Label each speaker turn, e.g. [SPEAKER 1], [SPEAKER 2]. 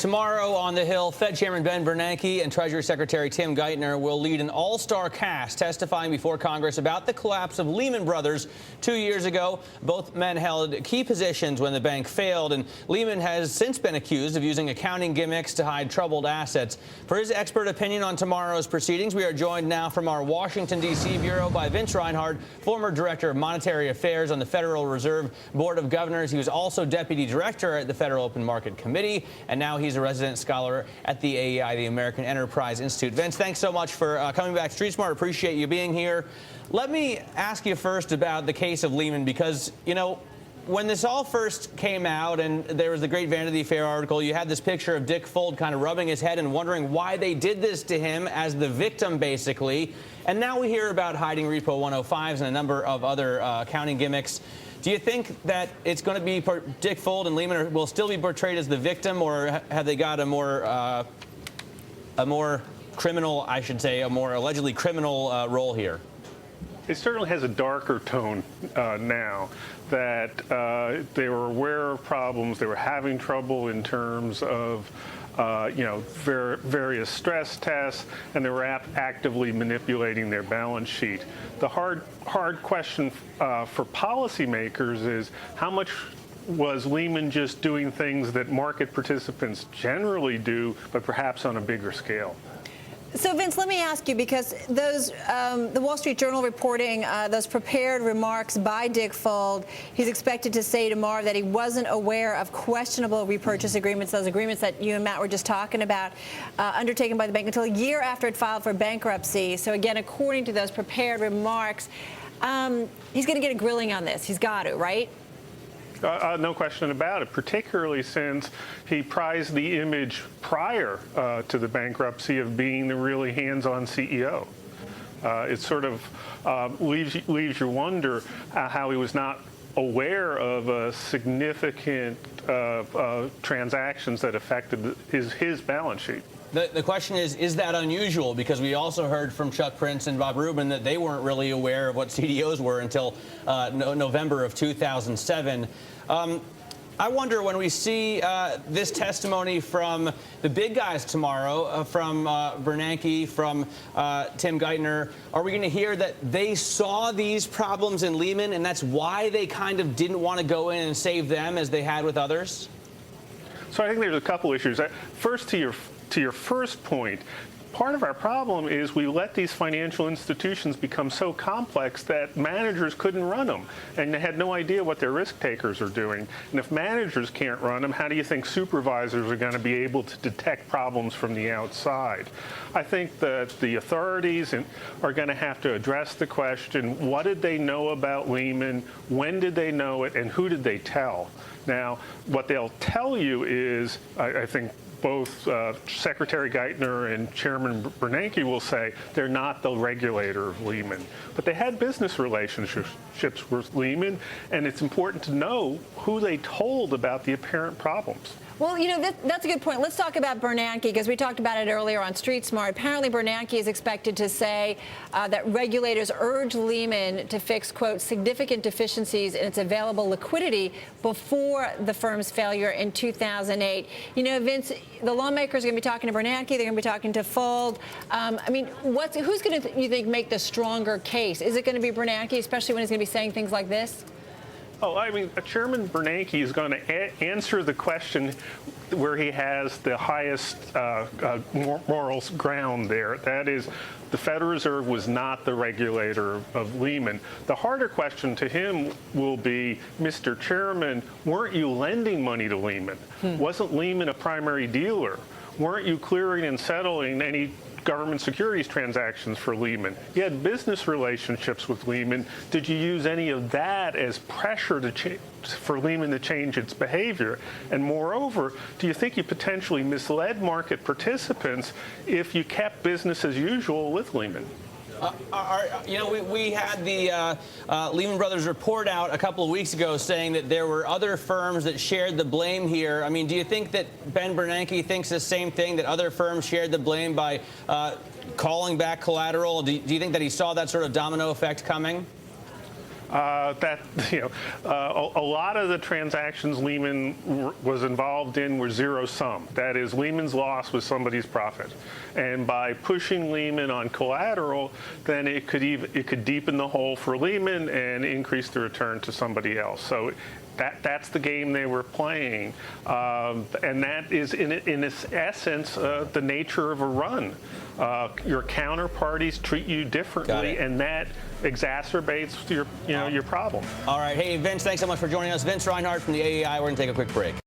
[SPEAKER 1] Tomorrow on the Hill, Fed Chairman Ben Bernanke and Treasury Secretary Tim Geithner will lead an all-star cast testifying before Congress about the collapse of Lehman Brothers 2 years ago. Both men held key positions when the bank failed, and Lehman has since been accused of using accounting gimmicks to hide troubled assets. For his expert opinion on tomorrow's proceedings, we are joined now from our Washington, D.C. bureau by Vincent Reinhart, former Director of Monetary Affairs on the Federal Reserve Board of Governors. He was also Deputy Director at the Federal Open Market Committee, and now he's a resident scholar at the AEI, the American Enterprise Institute. Vince, thanks so much for coming back. Street Smart, appreciate you being here. Let me ask you first about the case of Lehman, because, you know, when this all first came out and there was the great Vanity Fair article, you had this picture of Dick Fuld kind of rubbing his head and wondering why they did this to him as the victim, basically. And now we hear about hiding repo 105s and a number of other accounting gimmicks. Do you think that it's going to be Dick Fuld and Lehman will still be portrayed as the victim, or have they got a more criminal, I should say, a more allegedly criminal role here?
[SPEAKER 2] It certainly has a darker tone now that they were aware of problems. They were having trouble in terms of various stress tests, and they were actively manipulating their balance sheet. The hard question for policymakers is how much was Lehman just doing things that market participants generally do, but perhaps on a bigger scale?
[SPEAKER 3] So, Vince, let me ask you, because those the Wall Street Journal reporting those prepared remarks by Dick Fuld, he's expected to say tomorrow that he wasn't aware of questionable repurchase agreements, those agreements that you and Matt were just talking about, undertaken by the bank until a year after it filed for bankruptcy. So, again, according to those prepared remarks, he's going to get a grilling on this. He's got to, right?
[SPEAKER 2] No question about it, particularly since he prized the image prior to the bankruptcy of being the really hands-on CEO. It sort of leaves you wonder how he was not aware of significant transactions that affected his balance sheet.
[SPEAKER 1] The question is that unusual? Because we also heard from Chuck Prince and Bob Rubin that they weren't really aware of what CDOs were until November of 2007. I wonder, when we see this testimony from the big guys tomorrow, from Bernanke, from Tim Geithner, are we going to hear that they saw these problems in Lehman and that's why they kind of didn't want to go in and save them as they had with others?
[SPEAKER 2] So I think there's a couple issues. First, to your first point, part of our problem is we let these financial institutions become so complex that managers couldn't run them, and they had no idea what their risk takers are doing. And if managers can't run them, how do you think supervisors are going to be able to detect problems from the outside? I think that the authorities are going to have to address the question, what did they know about Lehman, when did they know it, and who did they tell? Now, what they'll tell you is, I think, both Secretary Geithner and Chairman Bernanke will say they're not the regulator of Lehman. But they had business relationships with Lehman, and it's important to know who they told about the apparent problems.
[SPEAKER 3] Well, you know, that's a good point. Let's talk about Bernanke, because we talked about it earlier on Street Smart. Apparently, Bernanke is expected to say that regulators urged Lehman to fix, quote, significant deficiencies in its available liquidity before the firm's failure in 2008. You know, Vince, the lawmakers are going to be talking to Bernanke. They're going to be talking to Fuld. I mean, who's going to, you think, make the stronger case? Is it going to be Bernanke, especially when he's going to be saying things like this?
[SPEAKER 2] Oh, I mean, Chairman Bernanke is going to answer the question where he has the highest moral ground there. That is, the Federal Reserve was not the regulator of Lehman. The harder question to him will be, Mr. Chairman, weren't you lending money to Lehman? Wasn't Lehman a primary dealer? Weren't you clearing and settling any government securities transactions for Lehman? You had business relationships with Lehman. Did you use any of that as pressure for Lehman to change its behavior? And moreover, do you think you potentially misled market participants if you kept business as usual with Lehman?
[SPEAKER 1] We had the Lehman Brothers report out a couple of weeks ago saying that there were other firms that shared the blame here. I mean, do you think that Ben Bernanke thinks the same thing, that other firms shared the blame by calling back collateral? Do you think that he saw that sort of domino effect coming?
[SPEAKER 2] A lot of the transactions Lehman was involved in were zero sum. That is, Lehman's loss was somebody's profit, and by pushing Lehman on collateral, then it could deepen the hole for Lehman and increase the return to somebody else. So that's the game they were playing, and that is, in its essence, the nature of a run. Your counterparties treat you differently, and that exacerbates your problem.
[SPEAKER 1] All right. Hey, Vince, thanks so much for joining us. Vince Reinhart from the AEI. We're going to take a quick break.